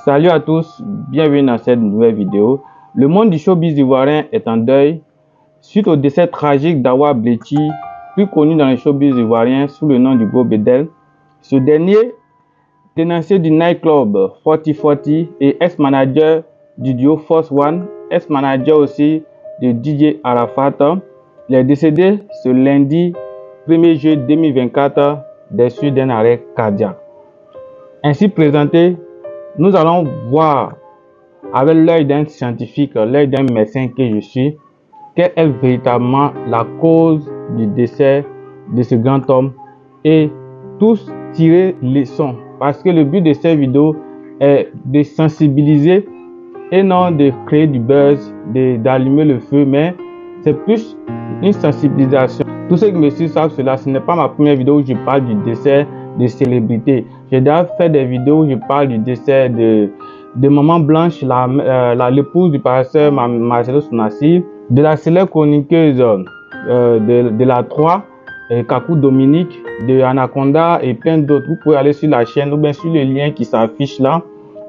Salut à tous, bienvenue dans cette nouvelle vidéo. Le monde du showbiz ivoirien est en deuil suite au décès tragique d'Awa Bletchi, plus connu dans le showbiz ivoirien sous le nom du Gros Bédel. Ce dernier, tenancier du nightclub 4040 et ex-manager du duo Force One, ex-manager aussi de DJ Arafat, il est décédé ce lundi 1er juillet 2024 des suites d'un arrêt cardiaque. Ainsi présenté, nous allons voir avec l'œil d'un scientifique, l'œil d'un médecin que je suis, quelle est véritablement la cause du décès de ce grand homme et tous tirer leçons. Parce que le but de cette vidéo est de sensibiliser et non de créer du buzz, d'allumer le feu, mais c'est plus une sensibilisation. Tous ceux qui me suivent savent cela, ce n'est pas ma première vidéo où je parle du décès de célébrités. J'ai déjà fait des vidéos où je parle du décès de Maman Blanche, l'épouse du pasteur Marcelo Sonassi, de la célèbre chroniqueuse de la 3, Kakou Dominique, de Anaconda et plein d'autres. Vous pouvez aller sur la chaîne ou bien sur le lien qui s'affiche là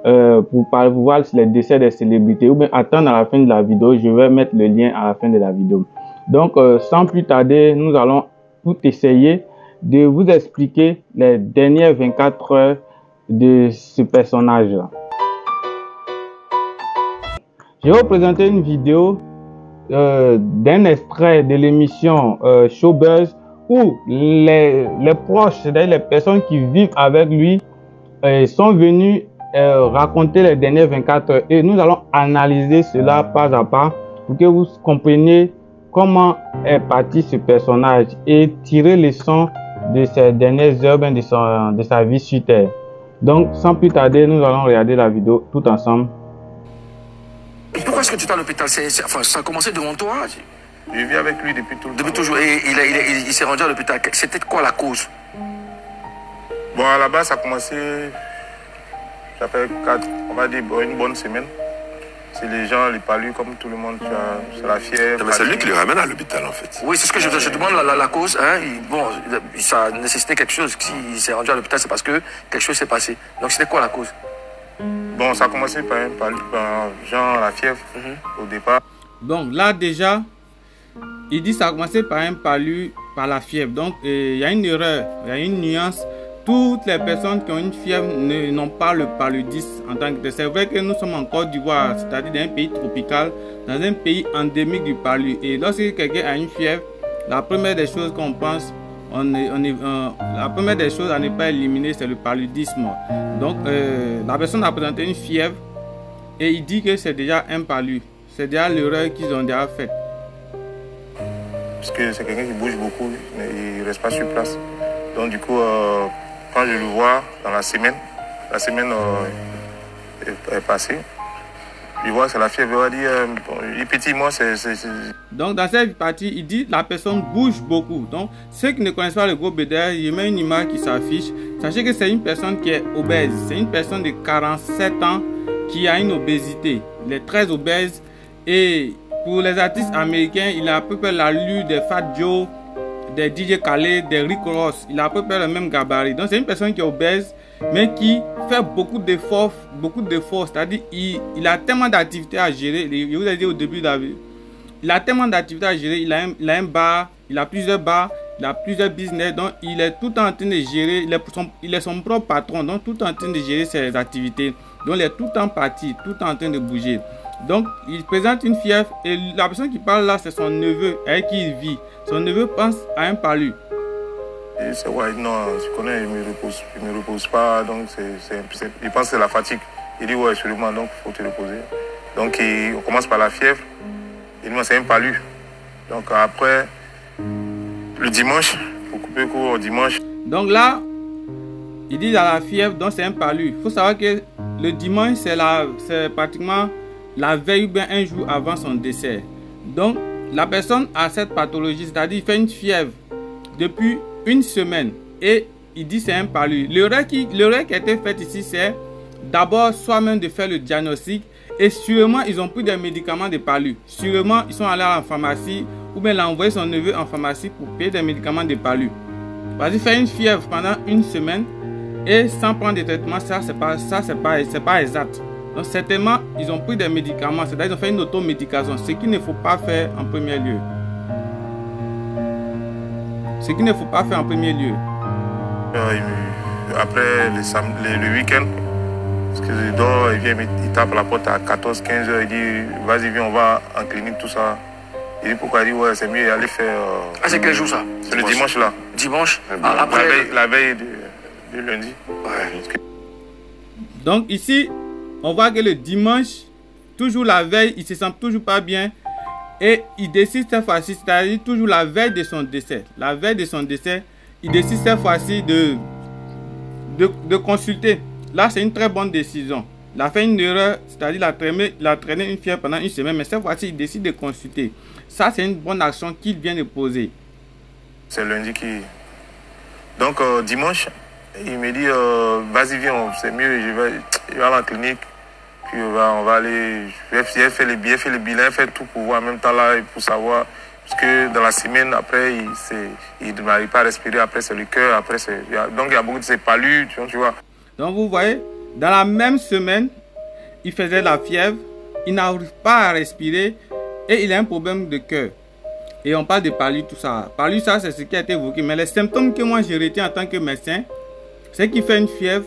pour voir les décès des célébrités, ou bien attendre à la fin de la vidéo. Je vais mettre le lien à la fin de la vidéo. Donc sans plus tarder, nous allons tout essayer de vous expliquer les dernières 24 heures de ce personnage-là. Je vais vous présenter une vidéo d'un extrait de l'émission Showbuzz où les proches, c'est-à-dire les personnes qui vivent avec lui, sont venus raconter les dernières 24 heures. Et nous allons analyser cela pas à pas pour que vous compreniez comment est parti ce personnage et tirer les leçons de ces dernières heures de sa vie sur Terre. Donc, sans plus tarder, nous allons regarder la vidéo tout ensemble. Pourquoi est-ce que tu es à l'hôpital? Enfin, ça a commencé devant toi? Je vis avec lui depuis tout le temps. Depuis toujours. Et il s'est rendu à l'hôpital. C'était quoi la cause? Bon, à la base, ça a commencé, ça fait on va dire une bonne semaine. C'est les gens, les palus, comme tout le monde, c'est la fièvre. Mais c'est lui qui le ramène à l'hôpital, en fait. Oui, c'est ce que je demande, la cause. Hein. Bon, ça nécessitait quelque chose. S'il s'est rendu à l'hôpital, c'est parce que quelque chose s'est passé. Donc, c'était quoi la cause? Bon, ça a commencé par genre la fièvre au départ. Donc là, déjà, il dit que ça a commencé par un palu, par la fièvre. Donc, il y a une erreur, il y a une nuance. Toutes les personnes qui ont une fièvre n'ont pas le paludisme en tant que tel. C'est vrai que nous sommes en Côte d'Ivoire, c'est-à-dire dans un pays tropical, dans un pays endémique du palu. Et lorsque quelqu'un a une fièvre, la première des choses qu'on pense, la première des choses à ne pas éliminer, c'est le paludisme. Donc, la personne a présenté une fièvre et il dit que c'est déjà un palu. C'est déjà l'erreur qu'ils ont déjà faite. Parce que c'est quelqu'un qui bouge beaucoup, il ne reste pas sur place. Donc, du coup, quand je le vois dans la semaine est passée, je vois que c'est la fièvre. Il va dire, petit, moi, c'est... Donc, dans cette partie, il dit la personne bouge beaucoup. Donc, ceux qui ne connaissent pas le Gros Bédel, il met une image qui s'affiche. Sachez que c'est une personne qui est obèse. C'est une personne de 47 ans qui a une obésité. Il est très obèse. Et pour les artistes américains, il a à peu près l'allure des Fat Joe, des DJ Khaled, des Rick Ross. Il a à peu près le même gabarit. Donc, c'est une personne qui est obèse, mais qui fait beaucoup d'efforts. C'est-à-dire, il a tellement d'activités à gérer. Je vous ai dit au début de la vidéo. Il a tellement d'activités à gérer. Il a un bar, il a plusieurs bars, il a plusieurs business. Donc, il est tout en train de gérer. Il est son propre patron. Donc, tout en train de gérer ses activités. Donc, il est tout en partie, tout en train de bouger. Donc, il présente une fièvre. Et la personne qui parle là, c'est son neveu avec qui il vit. Son neveu pense à un palu. C'est ouais, non, je connais, il me repose pas. Donc, il pense que c'est la fatigue. Il dit, ouais, absolument, donc il faut te reposer. Donc, on commence par la fièvre. Il dit, c'est un palu. Donc, après, le dimanche, pour couper court au dimanche. Donc là, il dit dans la fièvre, donc c'est un palu. Il faut savoir que le dimanche, c'est pratiquement la veille ou bien un jour avant son décès. Donc, la personne a cette pathologie, c'est-à-dire il fait une fièvre depuis une semaine et il dit c'est un palu. L'erreur qui a été faite ici, c'est d'abord soi-même de faire le diagnostic et sûrement ils ont pris des médicaments de palu. Sûrement ils sont allés en pharmacie ou bien il a envoyé son neveu en pharmacie pour payer des médicaments de palu. Parce qu'il fait une fièvre pendant une semaine Et sans prendre des traitements, ça c'est pas exact. Donc certainement, ils ont pris des médicaments, c'est-à-dire ils ont fait une automédication, ce qu'il ne faut pas faire en premier lieu. Ce qu'il ne faut pas faire en premier lieu. Après le week-end, parce que je dors, il tape à la porte à 14-15 heures, il dit vas-y viens on va en clinique tout ça. Il dit pourquoi? Il dit ouais c'est mieux aller faire... Ah c'est quel jour ça? C'est le dimanche là. Dimanche après la veille de lundi. Ouais. Donc ici, on voit que le dimanche, toujours la veille, il se sent toujours pas bien. Et il décide cette fois-ci, c'est-à-dire toujours la veille de son décès. La veille de son décès, il décide cette fois-ci de consulter. Là, c'est une très bonne décision. Il a fait une erreur, c'est-à-dire il a traîné une fièvre pendant une semaine, mais cette fois-ci, il décide de consulter. Ça, c'est une bonne action qu'il vient de poser. C'est lundi qui... Donc, dimanche, il me dit, vas-y, viens, c'est mieux, je vais aller en clinique. Puis on va aller, je vais faire les bilans, faire tout pour voir en même temps là, pour savoir. Parce que dans la semaine, après, il n'arrive pas à respirer, après c'est le cœur, après c'est... Donc il y a beaucoup de ces palus, tu vois. Donc vous voyez, dans la même semaine, il faisait la fièvre, il n'arrive pas à respirer et il a un problème de cœur. Et on parle de palus, tout ça. Palus, ça c'est ce qui a été évoqué. Mais les symptômes que moi je retiens en tant que médecin, c'est qu'il fait une fièvre,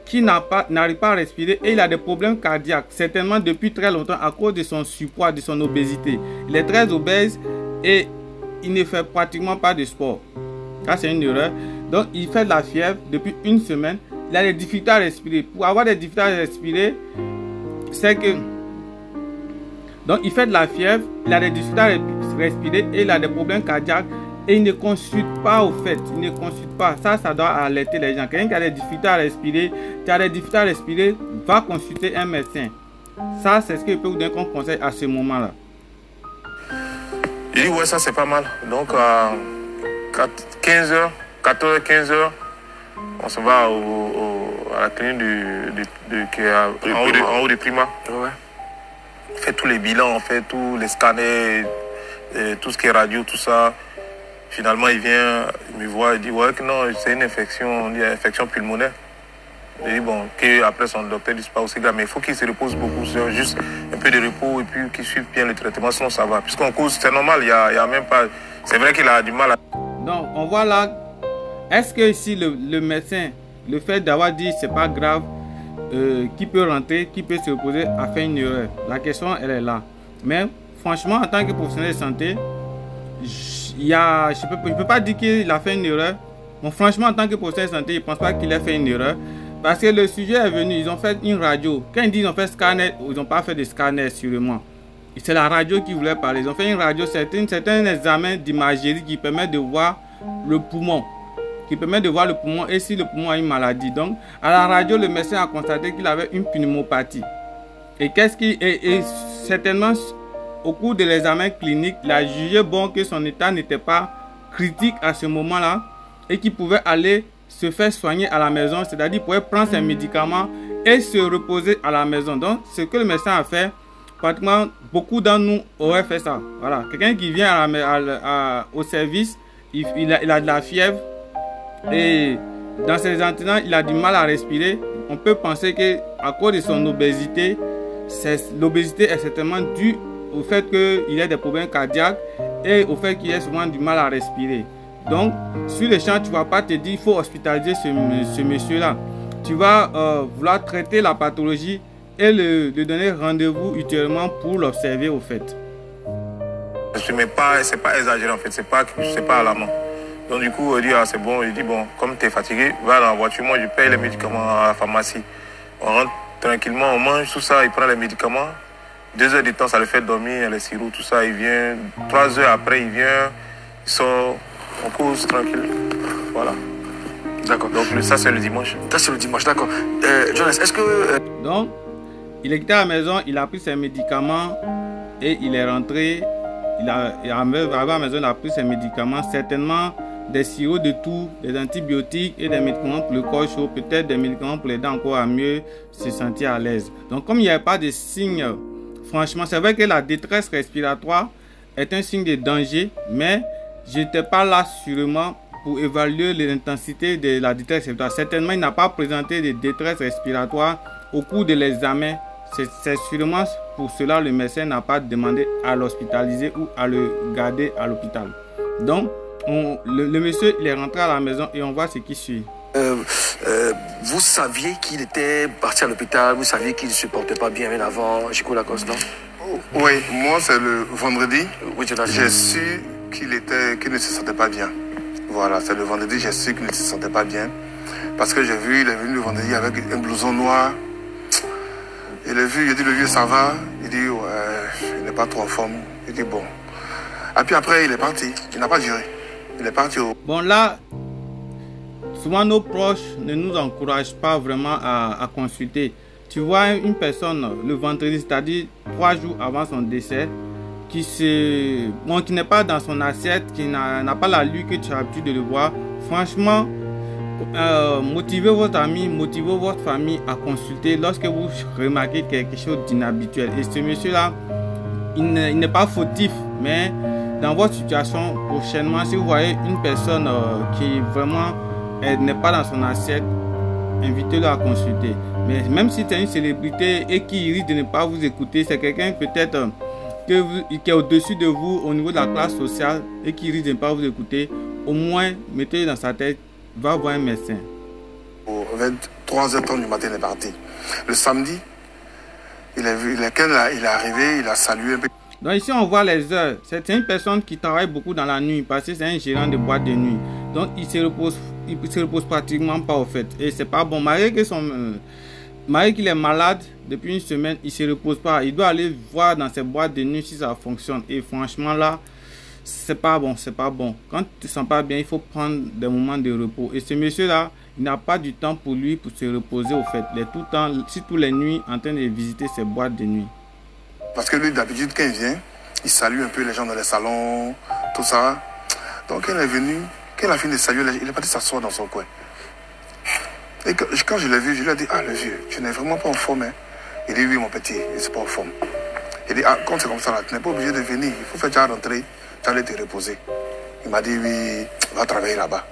qui n'arrive pas à respirer et il a des problèmes cardiaques, certainement depuis très longtemps à cause de son surpoids, de son obésité. Il est très obèse et il ne fait pratiquement pas de sport. Ça, c'est une erreur. Donc, il fait de la fièvre depuis une semaine. Il a des difficultés à respirer. Pour avoir des difficultés à respirer, c'est que... Donc, il fait de la fièvre, il a des difficultés à respirer et il a des problèmes cardiaques. Et il ne consulte pas au fait, il ne consulte pas. Ça doit alerter les gens. Quelqu'un qui a des difficultés à respirer, va consulter un médecin. Ça, c'est ce que je peux vous donner comme conseil à ce moment-là. Il dit, ouais, ça c'est pas mal. Donc, à 14h, 15h, on se va à la clinique qui est en haut de Prima. Ouais. On fait tous les bilans, on fait tous les scanners, tout ce qui est radio, tout ça. Finalement, il vient, il me voit, il dit ouais que non, c'est une infection, il y a une infection pulmonaire. Je dis bon, après son docteur dit pas aussi grave, mais il faut qu'il se repose beaucoup, juste un peu de repos et puis qu'il suive bien le traitement, sinon ça va. Puisqu'on cause, c'est normal, il y a même pas. C'est vrai qu'il a du mal à. Donc on voit là, est-ce que si le médecin, le fait d'avoir dit c'est pas grave, qui peut rentrer, qui peut se reposer, a fait une erreur. La question elle est là. Mais franchement, en tant que professionnel de santé, je peux pas dire qu'il a fait une erreur. Bon, franchement, en tant que professionnel de santé, je ne pense pas qu'il ait fait une erreur. Parce que le sujet est venu, ils ont fait une radio. Quand ils disent qu'ils ont fait scanner, ils n'ont pas fait de scanner sûrement. C'est la radio qui voulait parler. Ils ont fait une radio, c'est un examen d'imagerie qui permet de voir le poumon. Et si le poumon a une maladie. Donc, à la radio, le médecin a constaté qu'il avait une pneumopathie. Et certainement, au cours de l'examen clinique, il a jugé bon que son état n'était pas critique à ce moment-là et qu'il pouvait aller se faire soigner à la maison, c'est-à-dire qu'il pouvait prendre ses médicaments et se reposer à la maison. Donc, ce que le médecin a fait, pratiquement beaucoup d'entre nous auraient fait ça. Voilà, quelqu'un qui vient au service, il a de la fièvre et dans ses antécédents, il a du mal à respirer. On peut penser qu'à cause de son obésité, l'obésité est certainement due au fait qu'il ait des problèmes cardiaques et au fait qu'il ait souvent du mal à respirer. Donc, sur le champ, tu ne vas pas te dire qu'il faut hospitaliser ce monsieur-là. Tu vas vouloir traiter la pathologie et lui donner rendez-vous ultérieurement pour l'observer au fait. Mais c'est pas exagéré en fait, c'est pas alarmant. Donc du coup, il dit, ah, c'est bon, il dit, bon, comme tu es fatigué, va dans la voiture, moi je paye les médicaments à la pharmacie. On rentre tranquillement, on mange tout ça, il prend les médicaments. 2 heures de temps, ça le fait dormir, les sirops, tout ça, il vient. 3 heures après, il vient, il sort, on cause tranquille. Voilà. D'accord. Donc ça, c'est le dimanche. Ça, c'est le dimanche, d'accord. Jonas, est-ce que... Donc, il est quitté à la maison, il a pris ses médicaments et il est rentré. Arrivé à la maison, il a pris ses médicaments, certainement des sirops de tout, des antibiotiques et des médicaments pour le corps chaud, peut-être des médicaments pour aider encore à mieux se sentir à l'aise. Donc, comme il n'y avait pas de signes, franchement, c'est vrai que la détresse respiratoire est un signe de danger, mais je n'étais pas là sûrement pour évaluer l'intensité de la détresse respiratoire. Certainement, il n'a pas présenté de détresse respiratoire au cours de l'examen. C'est sûrement pour cela que le médecin n'a pas demandé à l'hospitaliser ou à le garder à l'hôpital. Donc, le monsieur, il est rentré à la maison et on voit ce qui suit. Vous saviez qu'il était parti à l'hôpital, vous saviez qu'il ne se portait pas bien avant Chico Lacoste, non? Oui, moi c'est le vendredi. Oui, j'ai su qu'il ne se sentait pas bien. Voilà, c'est le vendredi, j'ai su qu'il ne se sentait pas bien. Parce que j'ai vu, il est venu le vendredi avec un blouson noir. Il est vu, il dit le vieux ça va. Il dit ouais, il n'est pas trop en forme. Il dit bon. Et puis après il est parti, il n'a pas duré. Il est parti au... Bon là, souvent nos proches ne nous encouragent pas vraiment à consulter. Tu vois une personne le vendredi, c'est-à-dire 3 jours avant son décès, qui n'est pas dans son assiette, qui n'a pas la lue que tu as l'habitude de le voir. Franchement, motivez votre ami, motivez votre famille à consulter lorsque vous remarquez quelque chose d'inhabituel. Et ce monsieur-là, il n'est pas fautif, mais dans votre situation, prochainement, si vous voyez une personne qui vraiment n'est pas dans son assiette, invitez-le à consulter. Mais même si c'est une célébrité et qui risque de ne pas vous écouter, c'est quelqu'un peut-être qui est au-dessus de vous au niveau de la classe sociale et qui risque de ne pas vous écouter, au moins mettez-le dans sa tête, va voir un médecin. Au 23h30 du matin, il est parti. Le samedi, il est arrivé, il a salué un peu. Donc ici on voit les heures. C'est une personne qui travaille beaucoup dans la nuit parce que c'est un gérant de boîte de nuit. Donc il se repose pratiquement pas au fait. Et c'est pas bon. Malgré qu'il est malade depuis une semaine, il se repose pas. Il doit aller voir dans ses boîtes de nuit si ça fonctionne. Et franchement là, c'est pas bon, c'est pas bon. Quand tu te sens pas bien, il faut prendre des moments de repos. Et ce monsieur là, il n'a pas du temps pour lui pour se reposer au fait. Il est tout le temps, surtout les nuits, en train de visiter ses boîtes de nuit. Parce que lui, d'habitude, quand il vient, il salue un peu les gens dans les salons, tout ça. Donc, quand il est venu, quand il a fini de saluer, il est parti s'asseoir dans son coin. Et quand je l'ai vu, je lui ai dit, ah, le vieux, tu n'es vraiment pas en forme. Hein? Il dit, oui, mon petit, je ne suis pas en forme. Il dit, ah, quand c'est comme ça, là, tu n'es pas obligé de venir. Il faut faire déjà rentrer, tu allais te reposer. Il m'a dit, oui, va travailler là-bas.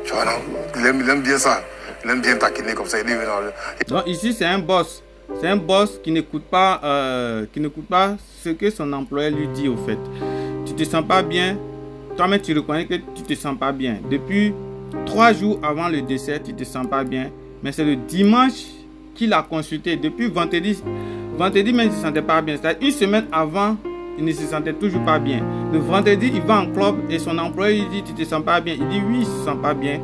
Je vois, non, il aime bien ça. Il aime bien taquiner comme ça. Il dit, oui, non. Donc, ici, c'est un boss. C'est un boss qui n'écoute pas ce que son employé lui dit au fait. Tu te sens pas bien, toi-même tu reconnais que tu te sens pas bien. Depuis 3 jours avant le décès, tu te sens pas bien. Mais c'est le dimanche qu'il a consulté. Depuis vendredi même il ne se sentait pas bien. C'est-à-dire une semaine avant, il ne se sentait toujours pas bien. Le vendredi, il va en club et son employé lui dit tu te sens pas bien. Il dit oui, il se sent pas bien.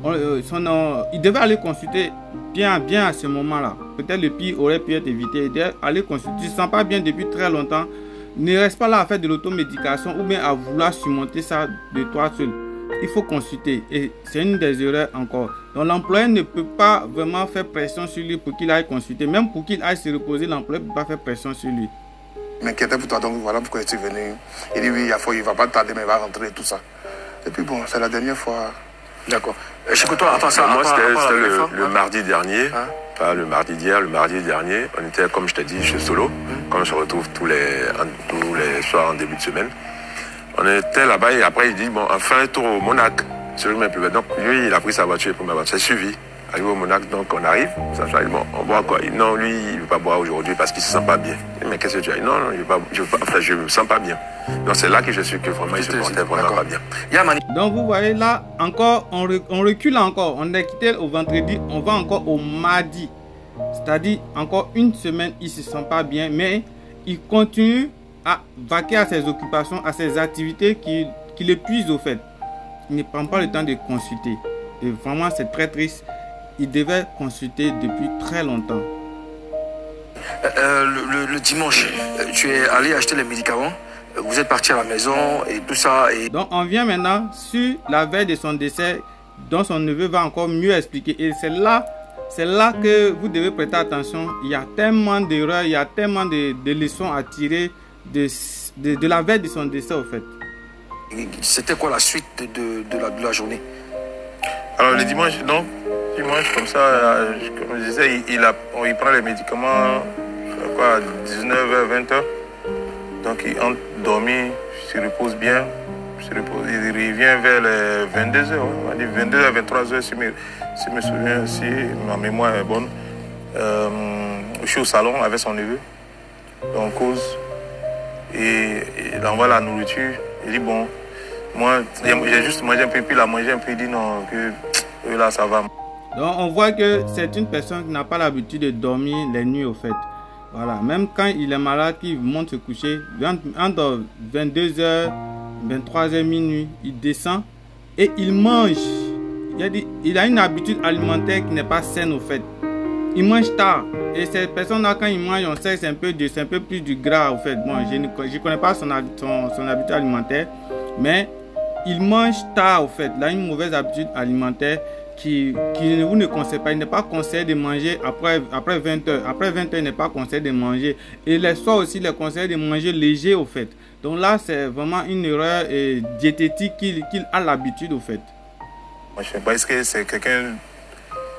Il devait aller consulter bien à ce moment-là. Peut-être le pire aurait pu être évité. Il devait aller consulter. Tu ne te sens pas bien depuis très longtemps. Ne reste pas là à faire de l'automédication ou bien à vouloir surmonter ça de toi seul. Il faut consulter. Et c'est une des erreurs encore. Donc l'employé ne peut pas vraiment faire pression sur lui pour qu'il aille consulter. Même pour qu'il aille se reposer, l'employé ne peut pas faire pression sur lui. Je m'inquiétais pour toi, donc voilà pourquoi je suis venu. Il dit oui, il ne va pas tarder, mais il va rentrer et tout ça. Et puis bon, c'est la dernière fois. D'accord. Toi, attends, ça, moi, c'était le mardi dernier, pas le mardi d'hier, le mardi dernier. On était, comme je t'ai dit, chez Solo, comme on se retrouve tous les soirs en début de semaine. On était là-bas et après, il dit, bon, on fait un tour au Monac. Celui qui m'a plus. Donc, lui, il a pris sa voiture pour ma voiture. C'est suivi. Arrivé au Monac, donc on arrive. Ça, bon, on boit quoi? Non, lui, il ne veut pas boire aujourd'hui parce qu'il ne se sent pas bien. Mais qu'est-ce que tu as dit? Non, je ne me sens pas bien. Donc, c'est là que je suis que vraiment, il se sentait vraiment pas bien. Donc, vous voyez là, encore, on recule encore. On est quitté au vendredi, on va encore au mardi. C'est-à-dire, encore une semaine, il ne se sent pas bien, mais il continue à vaquer à ses occupations, à ses activités qui l'épuisent au fait. Il ne prend pas le temps de consulter. Et vraiment, c'est très triste. Il devait consulter depuis très longtemps. Le dimanche, tu es allé acheter les médicaments, vous êtes parti à la maison et tout ça. Donc on vient maintenant sur la veille de son décès, dont son neveu va encore mieux expliquer. Et c'est là que vous devez prêter attention. Il y a tellement d'erreurs, il y a tellement de leçons à tirer de la veille de son décès au fait. C'était quoi la suite de la journée? Alors le dimanche, comme ça, comme je disais, il prend les médicaments à 19h, 20h. Donc il entre dormir, il se repose bien. Il revient vers les 22h, on va dire 22h, 23h si me souviens, si ma mémoire est bonne. Je suis au salon avec son neveu, on cause et il envoie la nourriture. Il dit bon, moi j'ai juste mangé un peu, puis il a mangé un peu, il dit non, que là ça va. Donc on voit que c'est une personne qui n'a pas l'habitude de dormir les nuits au fait. Voilà, même quand il est malade, qu'il monte se coucher, entre 22h, 23h, minuit, il descend et il mange. Il a une habitude alimentaire qui n'est pas saine au fait. Il mange tard. Et ces personnes-là, quand ils mangent, on sait que c'est un peu plus du gras au fait. Bon, je ne connais pas son habitude alimentaire, mais il mange tard au fait. Il a une mauvaise habitude alimentaire qui vous ne conseille pas. Il n'est pas conseillé de manger après 20h. Après 20h, il n'est pas conseillé de manger. Et les soirs aussi, il est conseillé de manger léger au fait. Donc là, c'est vraiment une erreur diététique qu'il a l'habitude au fait. Moi, je sais pas, est-ce que c'est quelqu'un...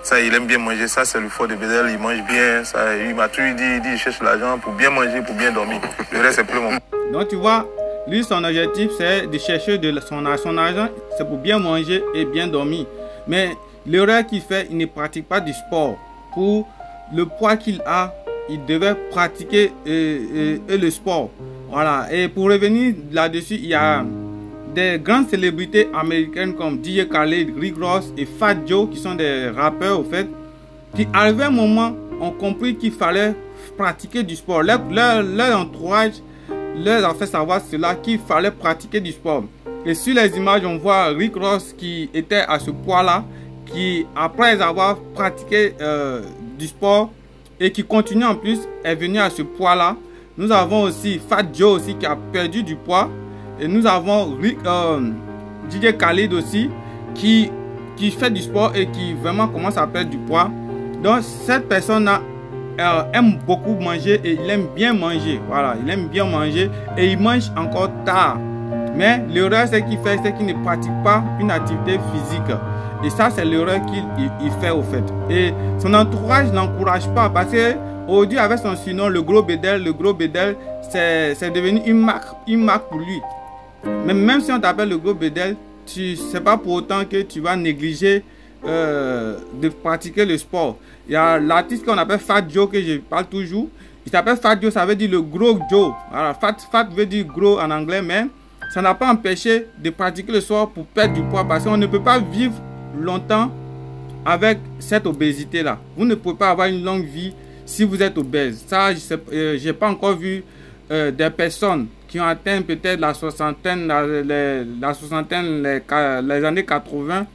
Ça, il aime bien manger, ça c'est le fort de Bédel, il mange bien, ça, il m'a toujours dit, il cherche l'argent pour bien manger, pour bien dormir. Le reste, c'est plus mon... Donc tu vois, lui, son objectif, c'est de chercher son argent, c'est pour bien manger et bien dormir. Mais l'erreur qu'il fait, il ne pratique pas du sport. Pour le poids qu'il a, il devait pratiquer le sport. Voilà, et pour revenir là-dessus, il y a des grandes célébrités américaines comme DJ Khaled, Rick Ross et Fat Joe qui sont des rappeurs au fait, qui arrivé un moment ont compris qu'il fallait pratiquer du sport. Leur entourage leur a fait savoir cela, qu'il fallait pratiquer du sport. Et sur les images, on voit Rick Ross qui était à ce poids-là, qui après avoir pratiqué du sport et qui continue en plus, est venu à ce poids-là. Nous avons aussi Fat Joe aussi qui a perdu du poids. Et nous avons DJ Khaled aussi qui fait du sport et qui vraiment commence à perdre du poids. Donc cette personne-là aime beaucoup manger et il aime bien manger. Voilà, il aime bien manger et il mange encore tard. Mais l'erreur c'est qu'il fait, c'est qu'il ne pratique pas une activité physique. Et ça c'est l'erreur qu'il fait au fait. Et son entourage n'encourage pas parce que aujourd'hui avec son surnom le gros Bédel, c'est devenu une marque pour lui. Mais même si on t'appelle le gros Bédel, c'est pas pour autant que tu vas négliger de pratiquer le sport. Il y a l'artiste qu'on appelle Fat Joe que je parle toujours. Il s'appelle Fat Joe, ça veut dire le gros Joe. Alors, fat veut dire gros en anglais, mais ça n'a pas empêché de pratiquer le sport pour perdre du poids parce qu'on ne peut pas vivre longtemps avec cette obésité là. Vous ne pouvez pas avoir une longue vie si vous êtes obèse. Ça, j'ai pas encore vu des personnes qui ont atteint peut-être la soixantaine, les années 80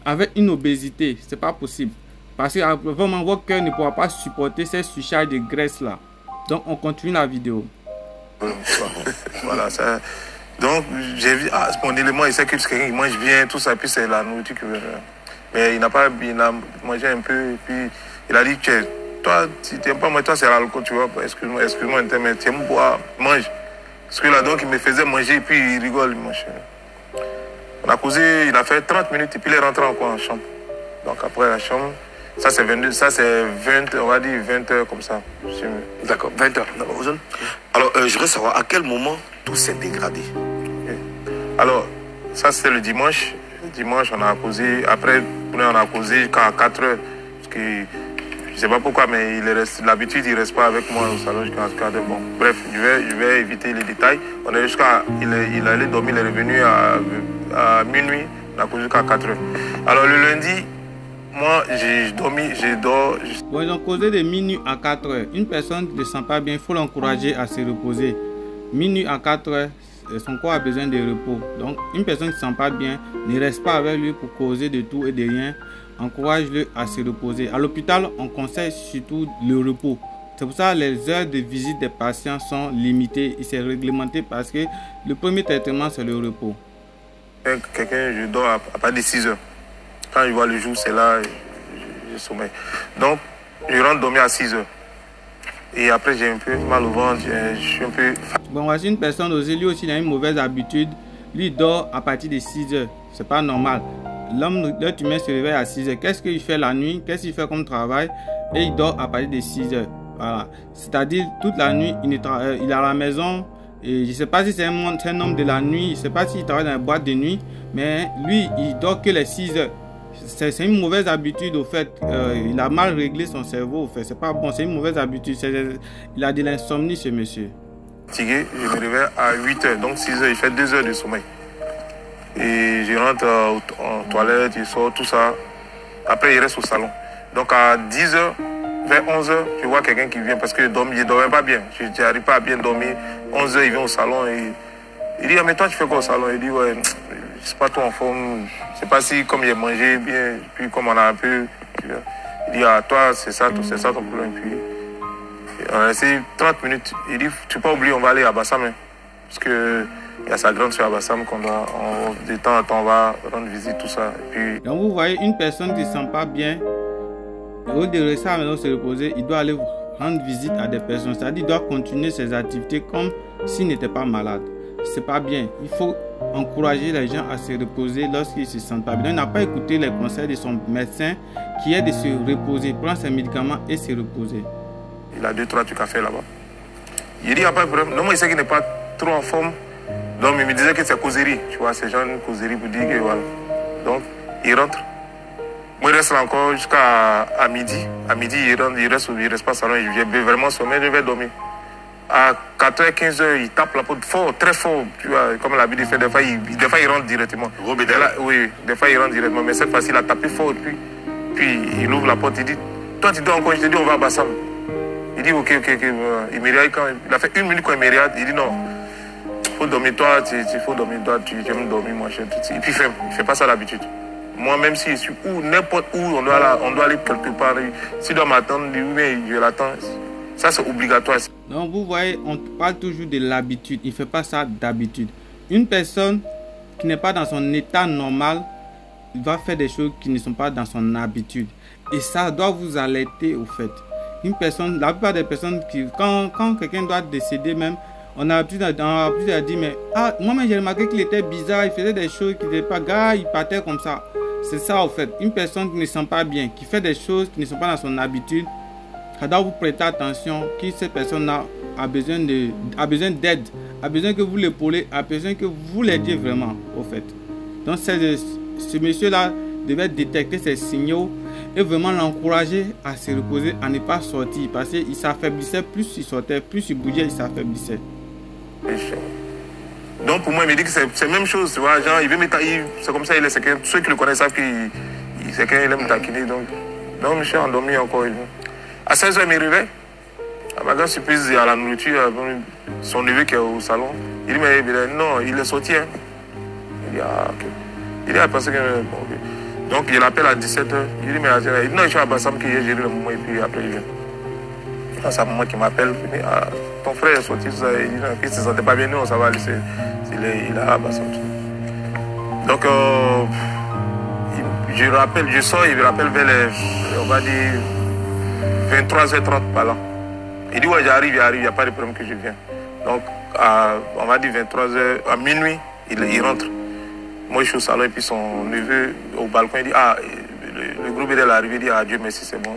avec une obésité. C'est pas possible. Parce que vraiment votre cœur ne pourra pas supporter cette surcharge de graisse là. Donc on continue la vidéo. Voilà, ça. Donc j'ai vu, spontanément, il sait que quelqu'un qui mange bien, tout ça, puis c'est la nourriture que... Mais il a mangé un peu, puis il a dit que toi, si tu n'aimes pas manger, toi c'est l'alcool, tu vois. Excuse-moi, mais tu aimes boire, mange. Parce que là, donc, il me faisait manger et puis il rigole, mon cher. On a causé, il a fait 30 minutes et puis il est rentré encore en chambre. Donc après la chambre, ça c'est 22, ça c'est 20, on va dire 20 heures comme ça. D'accord, 20 heures. Alors, je voudrais savoir à quel moment tout s'est dégradé. Okay. Alors, ça c'était le dimanche. Le dimanche, on a causé, après, on a causé jusqu'à 4 heures. Parce que je ne sais pas pourquoi, mais l'habitude, il ne reste pas avec moi au salon jusqu'à 4 heures. Bon, bref, je vais éviter les détails. On est jusqu'à, il allait dormir, il est revenu à minuit, on a causé jusqu'à 4 heures. Alors le lundi, moi, j'ai dors. Bon, ils ont causé de minuit à 4 heures. Une personne qui ne se sent pas bien, il faut l'encourager à se reposer. Minuit à 4 heures, son corps a besoin de repos. Donc, une personne qui ne se sent pas bien, ne reste pas avec lui pour causer de tout et de rien. Encourage-le à se reposer. À l'hôpital, on conseille surtout le repos. C'est pour ça que les heures de visite des patients sont limitées et c'est réglementé parce que le premier traitement, c'est le repos. Quelqu'un, je dors à partir de 6 heures. Quand je vois le jour, c'est là, je sommeille. Donc, je rentre dormir à 6 heures. Et après, j'ai un peu mal au ventre, je suis un peu... Bon, voici une personne aussi, lui aussi, il a une mauvaise habitude. Lui, il dort à partir de 6 heures. C'est pas normal. L'être humain se réveille à 6 heures. Qu'est-ce qu'il fait la nuit? Qu'est-ce qu'il fait comme travail? Et il dort à partir de 6 heures. Voilà. C'est-à-dire, toute la nuit, il est à la maison, Et je ne sais pas si c'est un homme de la nuit, je ne sais pas s'il travaille dans la boîte de nuit, mais lui, il dort que les 6 heures. C'est une mauvaise habitude au fait. Il a mal réglé son cerveau au fait. C'est pas bon, c'est une mauvaise habitude. Il a de l'insomnie ce monsieur. Fatigué, je me réveille à 8 heures, donc 6 heures, il fait 2 heures de sommeil. Et je rentre en toilette, il sort, tout ça. Après, il reste au salon. Donc à 10 heures, vers 11 heures, je vois quelqu'un qui vient parce que je ne dormais pas bien. Je n'arrive pas à bien dormir. 11 heures, il vient au salon et il dit, ah, mais toi, tu fais quoi au salon? Il dit, ouais, je ne suis pas trop en forme. Je ne sais pas si, comme il a mangé bien, puis comme on a un peu. Il dit, ah, toi, c'est ça ton problème. Puis on a essayé 30 minutes. Il dit, tu peux pas oublier, on va aller à Bassam. Hein, parce que il y a sa grande soeur à Bassam qu'on doit, de temps en temps, on va rendre visite, tout ça. Et puis... Donc vous voyez une personne qui ne se sent pas bien, au lieu de rester à la maison se reposer, il doit aller rendre visite à des personnes. C'est-à-dire qu'il doit continuer ses activités comme s'il n'était pas malade. C'est pas bien. Il faut encourager les gens à se reposer lorsqu'ils ne se sentent pas bien. Il n'a pas écouté les conseils de son médecin qui est de se reposer, prendre ses médicaments et se reposer. Il a 2-3 trucs à faire là-bas. Il dit, il n'y a pas de problème. Non, moi, il sait qu'il n'est pas trop en forme. Donc, il me disait que c'est causerie. Tu vois, c'est genre une causerie pour dire que voilà. Donc, il rentre. Moi, il reste là encore jusqu'à midi. À midi, il reste pas au salon. J'ai vraiment sommeil, je vais dormir. À 4h, 15h, il tape la porte fort, très fort. Tu vois, comme l'habitude de faire. Des fois, il rentre directement. Oui, des fois, il rentre directement. Mais cette fois-ci, il a tapé fort. Puis, il ouvre la porte. Il dit, toi, tu dors encore. Je te dis, on va à Bassam. Il dit, ok. Il me regarde quand il a fait 1 minute quand il me regarde. Il dit, non, il faut dormir toi, tu aimes dormir, moi. Et puis, il fait pas ça d'habitude. Moi, même si je suis n'importe où, on doit aller quelque part. S'il doit m'attendre, je l'attends. Ça, c'est obligatoire. Donc, vous voyez, on parle toujours de l'habitude. Il ne fait pas ça d'habitude. Une personne qui n'est pas dans son état normal, il va faire des choses qui ne sont pas dans son habitude. Et ça doit vous alerter au fait. Une personne, la plupart des personnes, quand quelqu'un doit décéder même, on a l'habitude à dire, mais moi-même j'ai remarqué qu'il était bizarre, il faisait des choses qui n'étaient pas gars, il partait comme ça. C'est ça au fait. Une personne qui ne se sent pas bien, qui fait des choses qui ne sont pas dans son habitude, ça doit vous prêter attention que cette personne-là a besoin d'aide, a besoin que vous l'épaulez, a besoin que vous l'aidiez vraiment au fait. Donc ce monsieur-là devait détecter ces signaux et vraiment l'encourager à se reposer, à ne pas sortir parce qu'il s'affaiblissait, plus il sortait, plus il bougeait, il s'affaiblissait. Donc pour moi, il me dit que c'est la même chose, tu vois, genre il veut me taquiner, c'est comme ça, ceux qui le connaissent savent qu'il aime taquiner, donc je suis endormi encore. À 16h, il me réveille, à ma grande surprise, il y a la nourriture, son neveu qui est au salon, il dit, mais non, il est sorti, hein. Il dit, ah, ok. Il dit, ah, parce que, bon, okay. Donc il l'appelle à 17h, il dit, mais non, je suis à Bassam qui a géré le moment, et puis après il vient. C'est maman qui m'appelle, il dit, ah, ton frère est sorti, ça, il dit, non, il ne se sentait pas bien, non, ça va aller, il est à Bassam. Donc, je sors, il me rappelle vers les, on va dire, 23h30 par là. Il dit, ouais, j'arrive, il n'y a pas de problème que je viens. Donc, on va dire 23h, à minuit, il rentre. Moi, je suis au salon, et puis son neveu, au balcon, il dit, ah, le groupe est arrivé, il dit, ah, Dieu merci, c'est bon.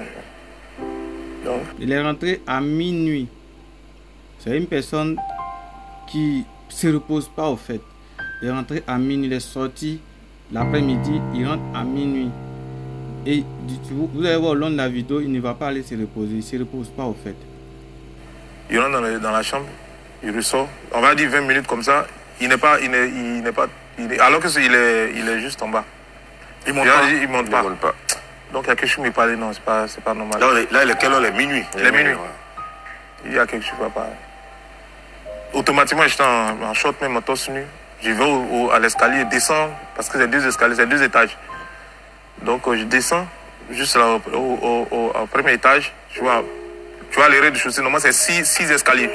Donc, il est rentré à minuit. C'est une personne qui ne se repose pas au fait. Il est rentré à minuit, il est sorti l'après-midi, il rentre à minuit. Et vous allez voir au long de la vidéo, il ne va pas aller se reposer, il ne se repose pas au fait. Il rentre dans la chambre, il ressort, on va dire 20 minutes comme ça, alors qu'il est juste en bas. Il monte pas. Donc il y a quelque chose qui me parlait, non, c'est pas normal. Là, il est quelle heure? Il est minuit. Il est minuit. Il y a quelque chose qui va pas. Automatiquement, j'étais en short, même en torse nu. Je vais à l'escalier, descends, parce que c'est 2 escaliers, c'est 2 étages. Donc je descends, juste là au premier étage, tu vois les rez-de-chaussée, normalement c'est 6 escaliers.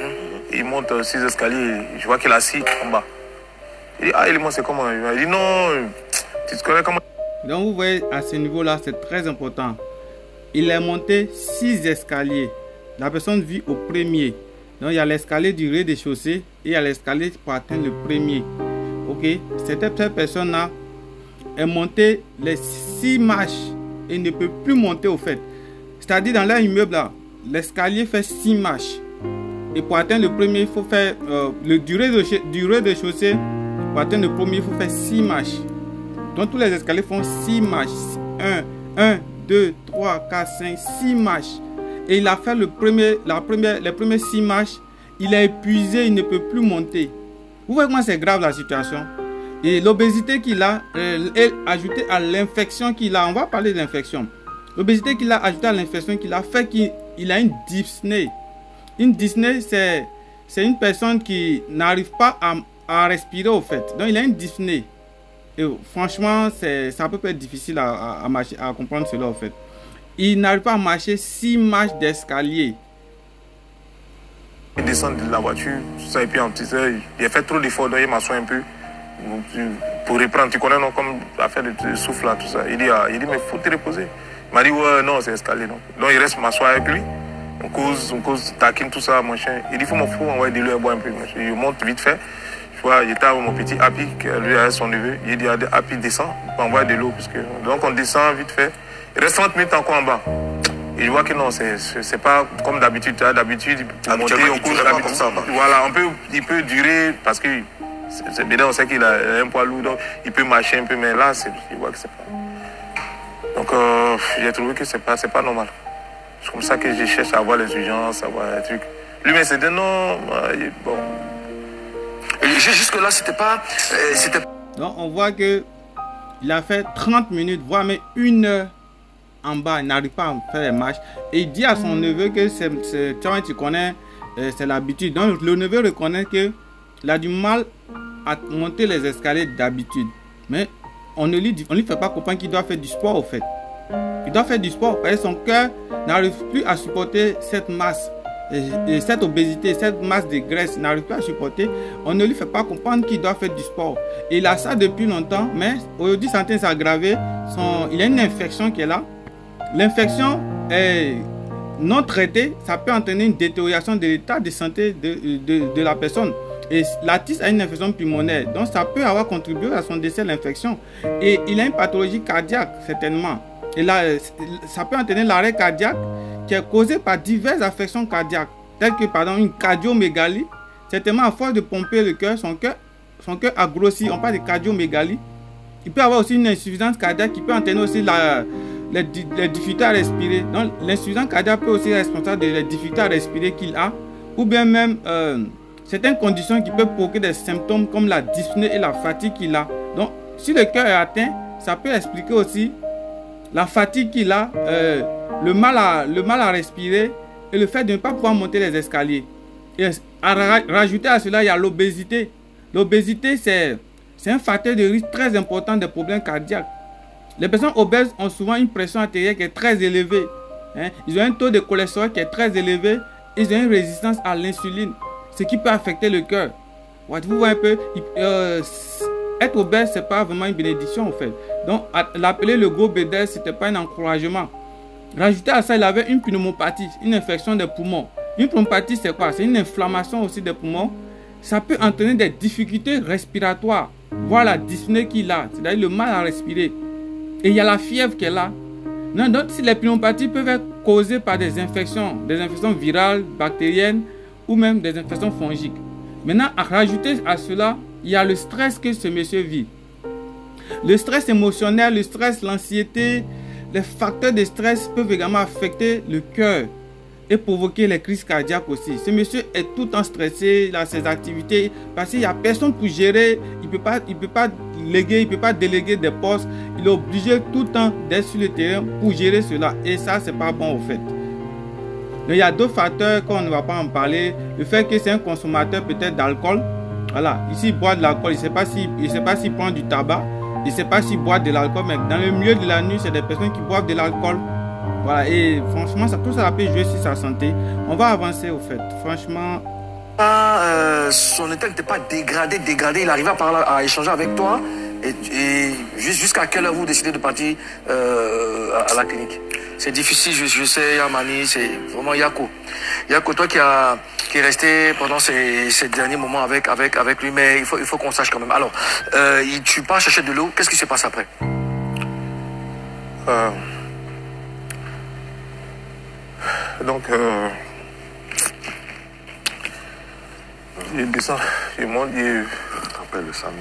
Il monte 6 escaliers, je vois qu'il est assis en bas. Il dit, ah, Elimon, c'est comment? Il dit, non, tu te connais comment? Donc vous voyez, à ce niveau-là, c'est très important. Il est monté 6 escaliers. La personne vit au premier. Donc il y a l'escalier du rez-de-chaussée et il y a l'escalier pour atteindre le premier. Ok, cette personne-là est montée les 6 marches et ne peut plus monter au fait. C'est-à-dire dans leur immeuble là, l'escalier fait 6 marches Et pour atteindre le premier, il faut faire du rez-de-chaussée. Pour atteindre le premier, il faut faire 6 marches. Donc tous les escaliers font 6 marches. 1, 2, 3, 4, 5, 6 marches. Et il a fait les premières 6 marches. Il est épuisé, il ne peut plus monter. Vous voyez comment c'est grave la situation. Et l'obésité qu'il a, ajoutée à l'infection qu'il a, on va parler de l'infection. L'obésité qu'il a ajoutée à l'infection qu'il a fait qu'il a une dyspnée. Une dyspnée, c'est une personne qui n'arrive pas à respirer au fait. Donc il a une dyspnée. Et franchement, c'est un peu difficile à comprendre cela au fait. Il n'arrive pas à marcher 6 marches d'escalier. Il descend de la voiture, tout ça, et puis il a fait trop d'efforts, donc il m'assoit un peu pour reprendre. Tu connais, non, comme l'affaire de souffle, là, tout ça. Il dit, mais faut te reposer. Il m'a dit, ouais, non, c'est escalier, non. Donc il reste m'asseoir avec lui. On cause, taquine, tout ça, machin. Il dit, faut envoyer de l'eau à boire un peu. Je monte vite fait. Je vois, il était avec mon petit Happy, lui avec son neveu. Il dit, Happy, descend, on envoie de l'eau. Donc on descend vite fait. Il reste 30 minutes encore en bas. Et je vois que non, c'est pas comme d'habitude. D'habitude, pour monter, on court comme ça. Voilà, il peut durer parce que c'est bien, on sait qu'il a un poids lourd, donc il peut marcher un peu, mais là, je vois que c'est pas. Donc, j'ai trouvé que c'est pas normal. C'est comme ça que je cherche à avoir les urgences, à avoir les trucs. Lui, mais c'était non, bon. Et jusque-là, c'était pas. Donc, on voit que il a fait 30 minutes, voire même 1 heure en bas. Il n'arrive pas à faire les marches. Et il dit à son neveu que tu connais, c'est l'habitude. Donc, le neveu reconnaît qu'il a du mal à monter les escaliers d'habitude. Mais on ne lui fait pas comprendre qu'il doit faire du sport, au fait. Il doit faire du sport parce que son cœur n'arrive plus à supporter cette masse. Et cette obésité, cette masse de graisse n'arrive pas à supporter. On ne lui fait pas comprendre qu'il doit faire du sport. Et il a ça depuis longtemps, mais aujourd'hui c'est en train de s'aggraver. Il a une infection qui est là. L'infection est non traitée, ça peut entraîner une détérioration de l'état de santé de la personne. Et l'artiste a une infection pulmonaire, donc ça peut avoir contribué à son décès, l'infection. Et il a une pathologie cardiaque, certainement. Et là, ça peut entraîner l'arrêt cardiaque qui est causé par diverses affections cardiaques, telles que par exemple une cardiomégalie. Certainement, à force de pomper le cœur, son cœur a grossi. On parle de cardiomégalie. Il peut avoir aussi une insuffisance cardiaque qui peut entraîner aussi les difficultés à respirer. Donc, l'insuffisance cardiaque peut aussi être responsable des difficultés à respirer qu'il a, ou bien même certaines conditions qui peuvent provoquer des symptômes comme la dyspnée et la fatigue qu'il a. Donc, si le cœur est atteint, ça peut expliquer aussi la fatigue qu'il a, le mal à respirer et le fait de ne pas pouvoir monter les escaliers. Et à rajouter à cela, il y a l'obésité. L'obésité, c'est un facteur de risque très important des problèmes cardiaques. Les personnes obèses ont souvent une pression artérielle qui est très élevée. Ils ont un taux de cholestérol qui est très élevé. Ils ont une résistance à l'insuline, ce qui peut affecter le cœur. Vous voyez un peu, être obèse, ce n'est pas vraiment une bénédiction en fait. Donc, l'appeler le gros bédel, ce n'était pas un encouragement. Rajouter à ça, il avait une pneumopathie, une infection des poumons. Une pneumopathie, c'est quoi? C'est une inflammation aussi des poumons. Ça peut entraîner des difficultés respiratoires, voire la dyspnée qu'il a, c'est-à-dire le mal à respirer. Et il y a la fièvre qui est là. Non, donc, si les pneumopathies peuvent être causées par des infections virales, bactériennes ou même des infections fongiques. Maintenant, à rajouter à cela, il y a le stress que ce monsieur vit. Le stress émotionnel, le stress, l'anxiété, les facteurs de stress peuvent également affecter le cœur et provoquer les crises cardiaques aussi. Ce monsieur est tout le temps stressé dans ses activités parce qu'il n'y a personne pour gérer. Il ne peut pas léguer, il ne peut pas déléguer des postes. Il est obligé tout le temps d'être sur le terrain pour gérer cela. Et ça, ce n'est pas bon au fait. Donc, il y a d'autres facteurs qu'on ne va pas en parler. Le fait que c'est un consommateur peut-être d'alcool. Voilà, ici il boit de l'alcool. Il ne sait pas s'il prend du tabac. Il ne sait pas s'il boit de l'alcool. Mais dans le milieu de la nuit, c'est des personnes qui boivent de l'alcool. Voilà, et franchement, tout ça peut jouer sur sa santé. On va avancer au fait. Franchement. Son état n'était pas dégradé. Il arrivait à échanger avec toi. Et jusqu'à quelle heure vous décidez de partir à la clinique? C'est difficile, je sais, Yamani, c'est vraiment Yako. Yako, toi qui est resté pendant ces derniers moments avec lui, mais il faut qu'on sache quand même. Alors, tu pars chercher de l'eau, qu'est-ce qui se passe après? Donc, il descend, il monte, il... Après le samedi.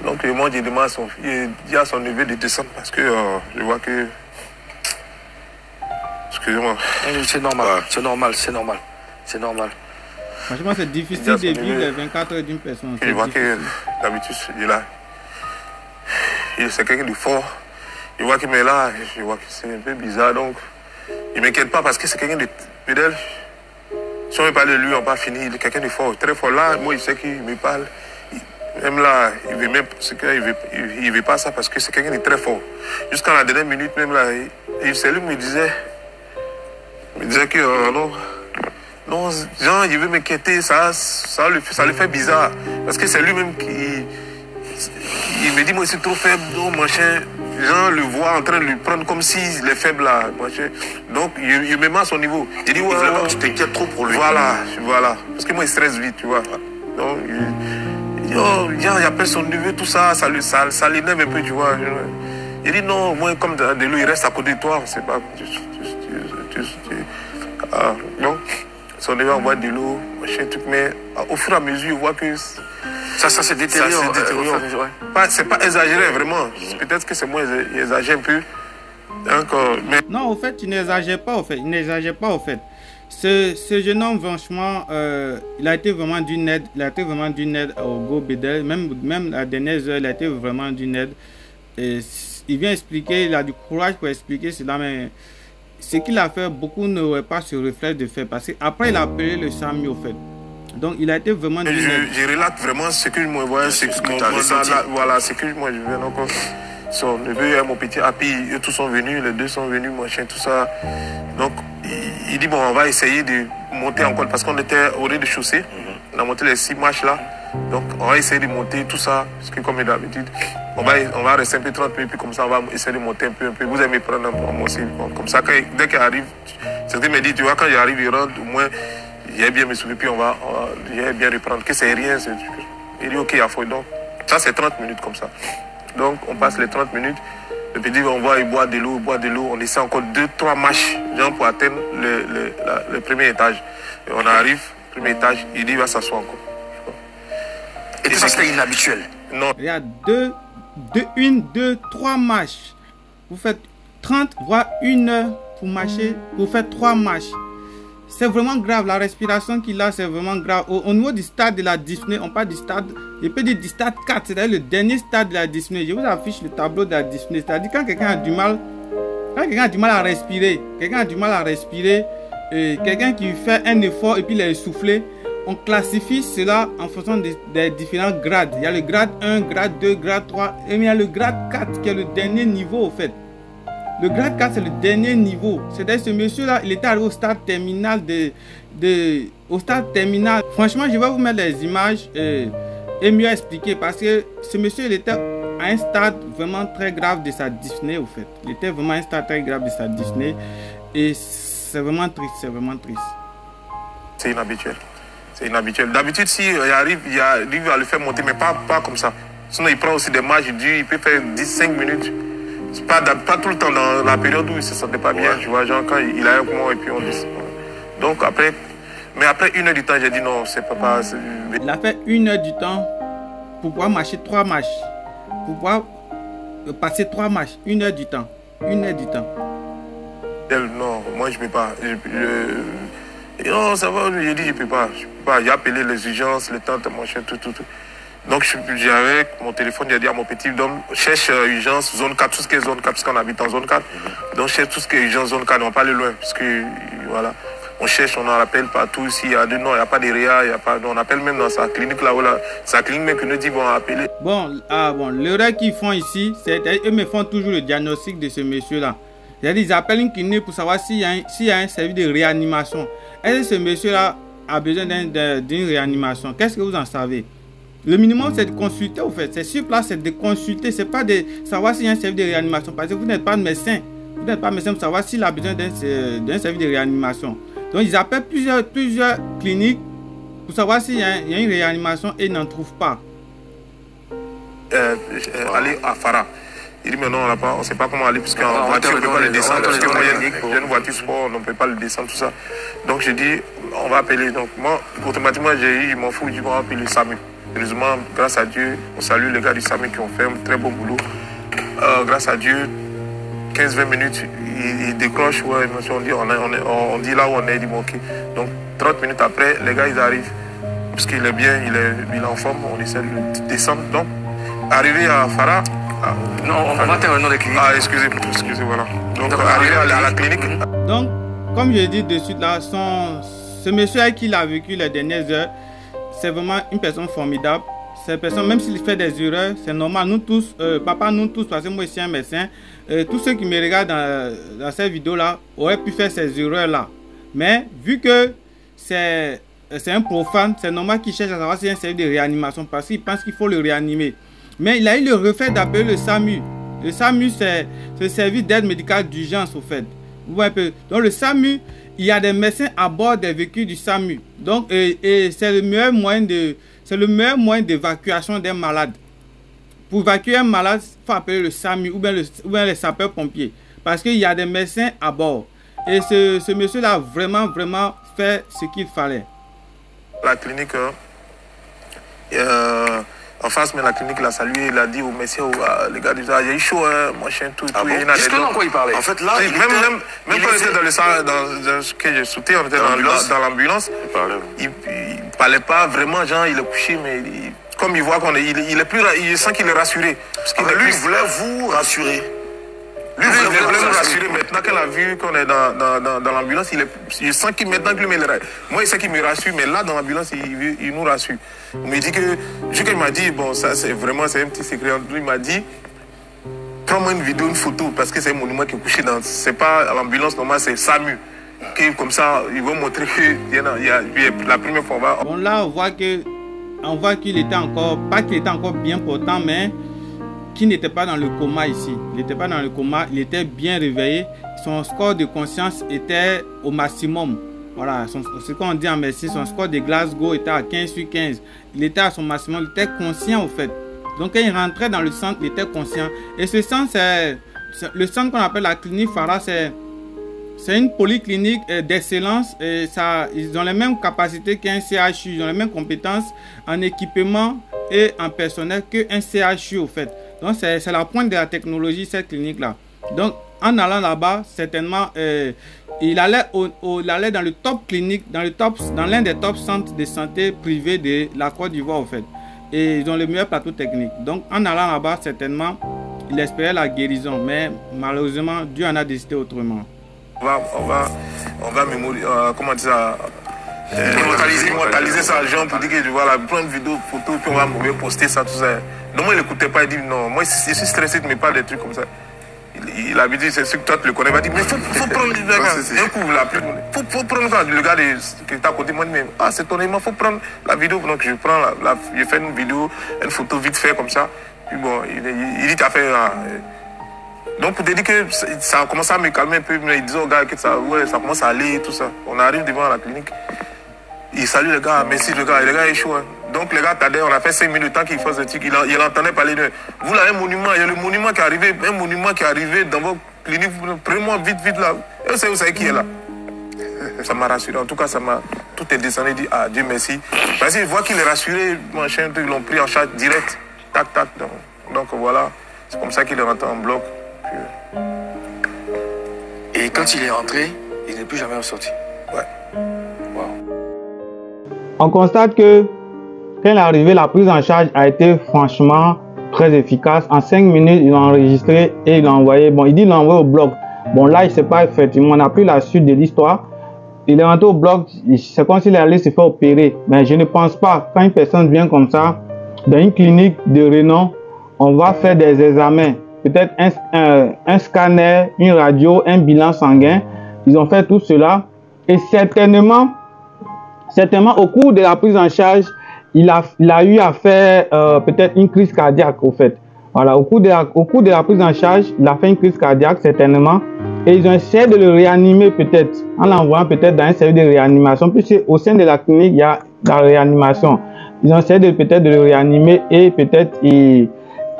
Donc il monte, il demande à son, il dit à son neveu de descendre parce que je vois que... Excusez-moi. C'est normal, c'est normal, c'est normal. C'est normal. Franchement, c'est difficile de vivre les 24 heures d'une personne. Je vois que d'habitude, il est là. C'est quelqu'un de fort. Je vois qu'il est là, je vois que c'est un peu bizarre. Donc, il ne m'inquiète pas parce que c'est quelqu'un de fidèle. Si on veut parler de lui, on va finir. Il est quelqu'un de fort, très fort. Là, moi, il sait qu'il me parle. Même là, il veut même, il veut pas ça parce que c'est quelqu'un de très fort. Jusqu'à la dernière minute, même là, c'est lui qui me disait que non, Jean, il veut m'inquiéter, ça le fait bizarre. Parce que c'est lui-même qui... Il me dit, moi, c'est trop faible, non, machin. Jean le voit en train de lui prendre comme s'il est faible, là, machin. Donc, il me met à son niveau. Il dit, ouais, il voulait pas que tu t'inquiètes trop pour lui. Voilà. Parce que moi, il stresse vite, tu vois. Donc, Jean, il appelle son neveu, tout ça, ça l'énerve un peu, tu vois. Il dit, non, moi, comme de l'eau, il reste à côté de toi, on sait pas. Donc, son neveu envoie de l'eau, machin, tout, mais au fur et à mesure, il voit que... Ça se détériore. C'est pas exagéré, vraiment. Peut-être que c'est moi, j'exagère un peu. Mais... Non, au fait, il n'exagère pas, au fait. Il n'exagère pas, au fait. Ce jeune homme, franchement, il a été vraiment d'une aide. Il a été vraiment d'une aide au Go Bedel. Même la dernière heure, il a été vraiment d'une aide. Et il vient expliquer, il a du courage pour expliquer cela, mais ce qu'il a fait, beaucoup n'auraient pas ce réflexe de faire. Parce qu'après, il a appelé le SAMU, au fait. Donc, il a été vraiment... Je relate vraiment ce que moi, voilà, ce que moi, je viens encore. Son neveu et mon petit Happy, eux tous sont venus, les deux sont venus, machin, tout ça. Donc, il dit, bon, on va essayer de monter encore, parce qu'on était au rez-de-chaussée. On a monté les 6 marches là. Donc, on va essayer de monter tout ça, parce que comme d'habitude, on va rester un peu 30 minutes, puis comme ça, on va essayer de monter un peu. Vous allez me prendre un peu, moi aussi. Comme ça, dès qu'il arrive, c'est ce qu'il me dit, tu vois, quand j'arrive, il rentre, au moins... J'ai bien me souvenir, puis j'ai bien reprendre, que c'est rien. Il dit, ok, il faut donc. Ça, c'est 30 minutes comme ça. Donc, on passe les 30 minutes. Le petit, on voit, il boit de l'eau, on essaie encore 2-3 marches, genre pour atteindre le premier étage. Et on arrive, premier étage, il dit, il va s'asseoir encore. Et tout ça, c'était inhabituel. Non. Il y a 3 marches. Vous faites 30, voire 1 heure pour marcher, vous faites 3 marches. C'est vraiment grave, la respiration qu'il a, c'est vraiment grave. Au niveau du stade de la dyspnée, on parle du stade, je peux dire du stade 4, c'est-à-dire le dernier stade de la dyspnée. Je vous affiche le tableau de la dyspnée, c'est-à-dire quand quelqu'un a du mal à respirer, quelqu'un qui fait un effort et puis il est essoufflé, on classifie cela en fonction des différents grades. Il y a le grade 1, grade 2, grade 3, et il y a le grade 4 qui est le dernier niveau au fait. Le grade 4, c'est le dernier niveau. C'est-à-dire ce monsieur-là, il était arrivé au stade terminal au stade terminal. Franchement, je vais vous mettre les images et mieux expliquer parce que ce monsieur, il était à un stade vraiment très grave de sa dyspnée, au fait. Il était vraiment à un stade très grave de sa dyspnée et c'est vraiment triste, C'est inhabituel. D'habitude, si il arrive à le faire monter, mais pas comme ça. Sinon, il prend aussi des marches, il peut faire 10-5 minutes. Pas tout le temps dans la période où il ne se sentait pas bien, tu vois, genre quand il est avec moi et puis on descend. Donc après 1 heure du temps, j'ai dit non, c'est pas... Il a fait 1 heure du temps pour pouvoir marcher 3 marches. Pour pouvoir passer 3 marches, 1 heure du temps. 1 heure du temps. Non, moi je peux pas. Non, ça va, j'ai dit je peux pas. J'ai appelé les urgences, les tantes, machin, tout. Donc, j'avais mon téléphone, j'ai dit à mon petit homme, cherche urgence, zone 4, tout ce qui est zone 4, parce qu'on habite en zone 4. Donc, cherche tout ce qui est urgence, zone 4, on va pas aller loin, parce que, voilà, on cherche, on en appelle partout, s'il y a non, il n'y a pas de réa, on appelle même dans sa clinique, là, sa clinique même qui nous dit, bon, appeler. Bon, l'erreur qu'ils font ici, c'est eux me font toujours le diagnostic de ce monsieur-là. C'est-à-dire, ils appellent une clinique pour savoir s'il y a un service de réanimation. Est-ce que ce monsieur-là a besoin d'une réanimation? Qu'est-ce que vous en savez? Le minimum, c'est de consulter, au fait. C'est sur place, c'est de consulter. C'est pas de savoir s'il y a un service de réanimation. Parce que vous n'êtes pas médecin. Vous n'êtes pas médecin pour savoir s'il a besoin d'un service de réanimation. Donc, ils appellent plusieurs cliniques pour savoir s'il y a une réanimation et ils n'en trouvent pas. Aller à Farah. Il dit, mais non, on ne sait pas comment aller, puisqu'en voiture, on ne peut pas le descendre. Parce que moi, il y a une voiture sport, on ne peut pas le descendre, tout ça. Donc, j'ai dit, on va appeler. Donc, moi, automatiquement, je m'en fous, je dis, on va appeler le SAMU. Heureusement, grâce à Dieu, on salue les gars du SAMU qui ont fait un très bon boulot. Grâce à Dieu, 15-20 minutes, ils décrochent, ouais, on dit là où on est, ils disent, bon, ok. Donc, 30 minutes après, les gars, ils arrivent. Parce qu'il est bien, il est en forme, on essaie de descendre. Donc, arrivé à Farah. Non, on va faire le nom de clinique. Ah, excusez, voilà. Donc, arrivé à la clinique. Donc, comme je l'ai dit de suite là, ce monsieur avec qui il a vécu les dernières heures, c'est vraiment une personne formidable. Cette personne, même s'il fait des erreurs, c'est normal. Nous tous, papa, nous tous, parce que moi, je suis un médecin, tous ceux qui me regardent dans cette vidéo-là auraient pu faire ces erreurs-là. Mais vu que c'est un profane, c'est normal qu'il cherche à savoir si c'est un service de réanimation parce qu'il pense qu'il faut le réanimer. Mais il a eu le reflet d'appeler le SAMU. Le SAMU, c'est le service d'aide médicale d'urgence, au fait. Vous voyez un peu. Donc, le SAMU, il y a des médecins à bord des véhicules du SAMU. Donc, et c'est le meilleur moyen d'évacuation d'un malade. Pour évacuer un malade, il faut appeler le SAMU ou bien les sapeurs-pompiers. Parce qu'il y a des médecins à bord. Et ce monsieur-là a vraiment fait ce qu'il fallait. La clinique, en face, mais la clinique l'a salué, il a dit aux messieurs, les gars, il y a eu chaud, machin, tout. Ah bon? Justement, quoi il parlait? En fait, là, même quand on était dans le salle, dans ce que j'ai sauté, on était dans l'ambulance, il parlait pas vraiment, genre, il est couché, mais comme il voit il sent qu'il est rassuré. Parce qu'il lui, il voulait vous rassurer. Lui, il voulait nous rassurer. Maintenant qu'elle a vu qu'on est dans l'ambulance, il sent qu'il maintenant que lui, moi, il sait qu'il me rassure, mais là, dans l'ambulance, il nous rassure. Il me dit que, vu qu'il m'a dit, bon, ça, c'est un petit secret entre nous, il m'a dit, prends-moi une vidéo, une photo, parce que c'est un monument qui est couché dans. C'est pas à l'ambulance, normalement, c'est SAMU. Comme ça, ils vont montrer que la première fois, Bon, là, on voit qu'il était encore, pas qu'il était encore bien portant, mais qui n'était pas dans le coma ici. Il n'était pas dans le coma, il était bien réveillé. Son score de conscience était au maximum. Voilà, ce qu'on dit en médecine, son score de Glasgow était à 15 sur 15. Il était à son maximum, il était conscient au fait. Donc quand il rentrait dans le centre, il était conscient. Et ce centre, c'est le centre qu'on appelle la clinique Farah, c'est une polyclinique d'excellence. Ils ont les mêmes capacités qu'un CHU, ils ont les mêmes compétences en équipement et en personnel qu'un CHU au fait. Donc c'est la pointe de la technologie, cette clinique-là. Donc en allant là-bas, certainement, il allait dans le top clinique, dans l'un des top centres de santé privés de la Côte d'Ivoire, au fait. Et ils ont le meilleur plateau technique. Donc en allant là-bas, certainement, il espérait la guérison. Mais malheureusement, Dieu en a décidé autrement. On va comment dire ça, immortaliser ça aux gens pour dire que voilà, prendre une vidéo, photo, puis on va poster ça, tout ça. Non, moi, il n'écoutait pas, il dit non, moi, je suis stressé, mais pas des trucs comme ça. Il avait dit, c'est sûr que toi, tu le connais, il va dire, mais faut prendre le gars. Un coup, faut prendre le gars qui est à côté, moi, mais c'est ton aimant, faut prendre la vidéo. Donc, je prends je fais une vidéo, une photo vite fait comme ça. Puis bon, il dit, tu as fait. Donc, pour te dire que ça a commencé à me calmer un peu, mais il disait au gars que ça commence à aller, tout ça. On arrive devant la clinique. Il salue le gars, merci le gars est chaud. Hein. Donc les gars, on a fait 5 minutes, tant qu'il faisait un truc, il entendait parler de. Vous là, un monument, il y a le monument qui est arrivé dans votre clinique, prenez-moi vite là. Et vous savez qui est là. Ça m'a rassuré, en tout cas, tout est descendu, dit, Dieu merci. Parce qu'il voit qu'il est rassuré, machin, ils l'ont pris en charge direct, tac. Donc voilà, c'est comme ça qu'il est rentré en bloc. Et quand il est rentré, il n'est plus jamais ressorti. Ouais. On constate que quand il est arrivé, la prise en charge a été franchement très efficace. En 5 minutes, il l'a enregistré et il l'a envoyé. Bon, il dit qu'il l'a envoyé au bloc. Bon, là, il ne sait pas effectivement. On a pris la suite de l'histoire. Il est rentré au bloc. C'est comme s'il allait se faire opérer. Mais je ne pense pas. Quand une personne vient comme ça, dans une clinique de renom, on va faire des examens. Peut-être un scanner, une radio, un bilan sanguin. Ils ont fait tout cela. Et certainement, au cours de la prise en charge, il a eu à faire peut-être une crise cardiaque, au fait. Voilà, au cours de la prise en charge, il a fait une crise cardiaque, certainement. Et ils ont essayé de le réanimer, peut-être, en l'envoyant peut-être dans un service de réanimation, puisque au sein de la clinique, il y a la réanimation. Ils ont essayé peut-être de le réanimer et peut-être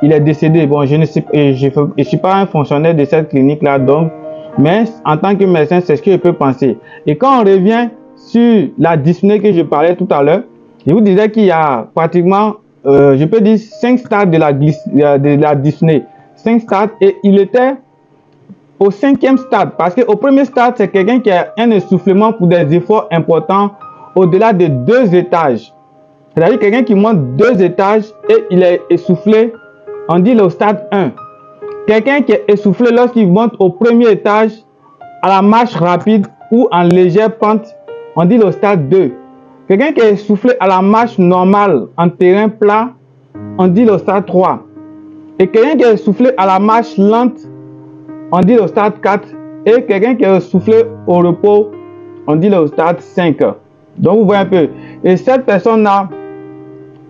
il est décédé. Bon, je ne sais pas, je suis pas un fonctionnaire de cette clinique-là, donc, mais en tant que médecin, c'est ce que je peux penser. Et quand on revient sur la dyspnée que je parlais tout à l'heure, je vous disais qu'il y a pratiquement, je peux dire, 5 stades de la dyspnée. 5 stades, et il était au 5e stade, parce qu'au premier stade, c'est quelqu'un qui a un essoufflement pour des efforts importants au-delà de 2 étages. C'est-à-dire quelqu'un qui monte 2 étages et il est essoufflé, on dit le stade 1. Quelqu'un qui est essoufflé lorsqu'il monte au premier étage à la marche rapide ou en légère pente, on dit le stade 2. Quelqu'un qui est essoufflé à la marche normale en terrain plat, on dit le stade 3. Et quelqu'un qui est essoufflé à la marche lente, on dit le stade 4. Et quelqu'un qui est essoufflé au repos, on dit le stade 5. Donc vous voyez un peu. Et cette personne-là,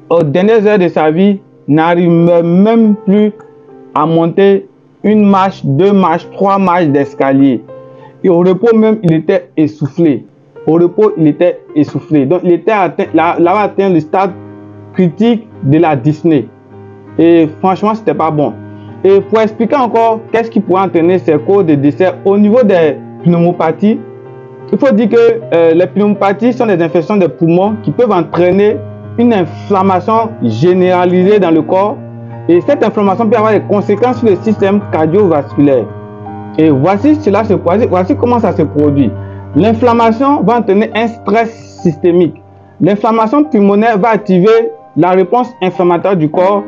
aux dernières heures de sa vie, n'arrive même plus à monter une marche, 2 marches, 3 marches d'escalier. Et au repos même, il était essoufflé. Au repos, il était essoufflé. Donc il était atteint le stade critique de la dyspnée. Et franchement, c'était pas bon. Et pour expliquer encore qu'est-ce qui pourrait entraîner ces causes de décès au niveau des pneumopathies, il faut dire que les pneumopathies sont des infections des poumons qui peuvent entraîner une inflammation généralisée dans le corps. Et cette inflammation peut avoir des conséquences sur le système cardiovasculaire. Et voici comment ça se produit. L'inflammation va entraîner un stress systémique. L'inflammation pulmonaire va activer la réponse inflammatoire du corps.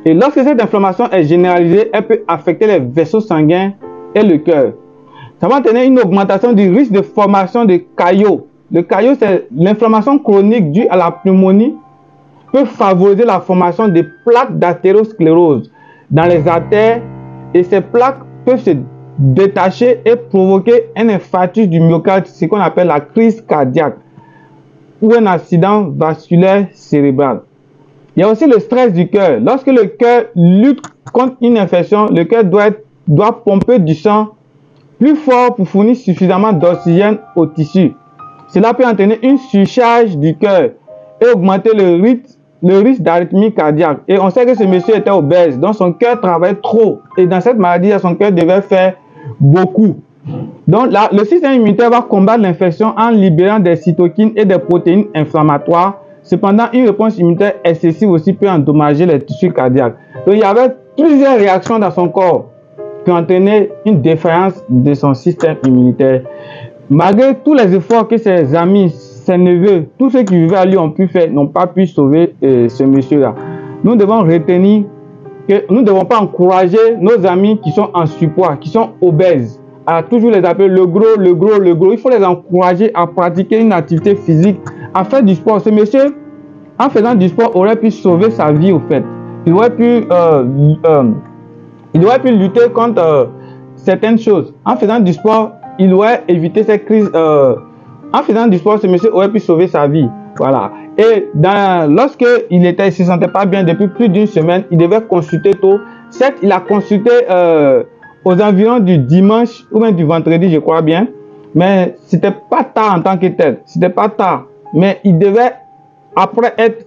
Et lorsque cette inflammation est généralisée, elle peut affecter les vaisseaux sanguins et le cœur. Ça va entraîner une augmentation du risque de formation de caillots. Le caillot, c'est l'inflammation chronique due à la pneumonie, peut favoriser la formation de plaques d'athérosclérose dans les artères, et ces plaques peuvent se détacher et provoquer un infarctus du myocarde, ce qu'on appelle la crise cardiaque, ou un accident vasculaire cérébral. Il y a aussi le stress du cœur. Lorsque le cœur lutte contre une infection, le cœur doit pomper du sang plus fort pour fournir suffisamment d'oxygène au tissu. Cela peut entraîner une surcharge du cœur et augmenter le risque d'arythmie cardiaque. Et on sait que ce monsieur était obèse, donc son cœur travaillait trop. Et dans cette maladie, son cœur devait faire beaucoup. Donc là, le système immunitaire va combattre l'infection en libérant des cytokines et des protéines inflammatoires. Cependant, une réponse immunitaire excessive aussi peut endommager les tissus cardiaques. Donc il y avait plusieurs réactions dans son corps qui ont entraîné une défaillance de son système immunitaire. Malgré tous les efforts que ses amis, ses neveux, tous ceux qui vivaient à lui ont pu faire, n'ont pas pu sauver ce monsieur-là. Nous devons retenir que nous ne devons pas encourager nos amis qui sont en surpoids, qui sont obèses, à toujours les appeler le gros, le gros, le gros. Il faut les encourager à pratiquer une activité physique, à faire du sport. Ce monsieur, en faisant du sport, aurait pu sauver sa vie au fait. Il aurait pu lutter contre certaines choses. En faisant du sport, il aurait évité cette crise. En faisant du sport, ce monsieur aurait pu sauver sa vie. Voilà. Et lorsque il ne se sentait pas bien depuis plus d'une semaine, il devait consulter tôt. Certes, il a consulté aux environs du dimanche ou même du vendredi, je crois bien. Mais c'était pas tard en tant que tel. C'était pas tard. Mais il devait, après être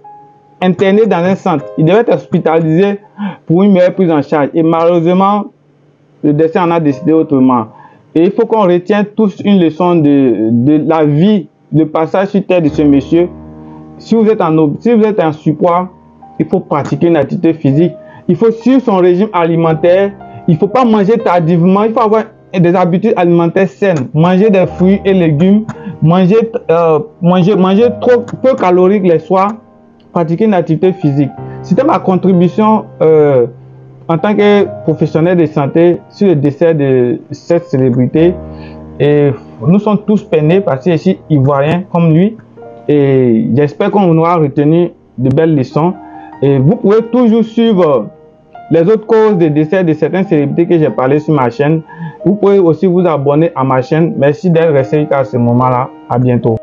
interné dans un centre, il devait être hospitalisé pour une meilleure prise en charge. Et malheureusement, le décès en a décidé autrement. Et il faut qu'on retienne tous une leçon de la vie, de passage sur terre de ce monsieur. Si vous êtes en surpoids, il faut pratiquer une activité physique. Il faut suivre son régime alimentaire. Il ne faut pas manger tardivement. Il faut avoir des habitudes alimentaires saines. Manger des fruits et légumes. Manger trop peu calorique les soirs. Pratiquer une activité physique. C'était ma contribution en tant que professionnel de santé sur le décès de cette célébrité. Et nous sommes tous peinés parce que ici ivoiriens comme lui. Et j'espère qu'on aura retenu de belles leçons. Et vous pouvez toujours suivre les autres causes de décès de certaines célébrités que j'ai parlé sur ma chaîne. Vous pouvez aussi vous abonner à ma chaîne. Merci d'être resté à ce moment-là. À bientôt.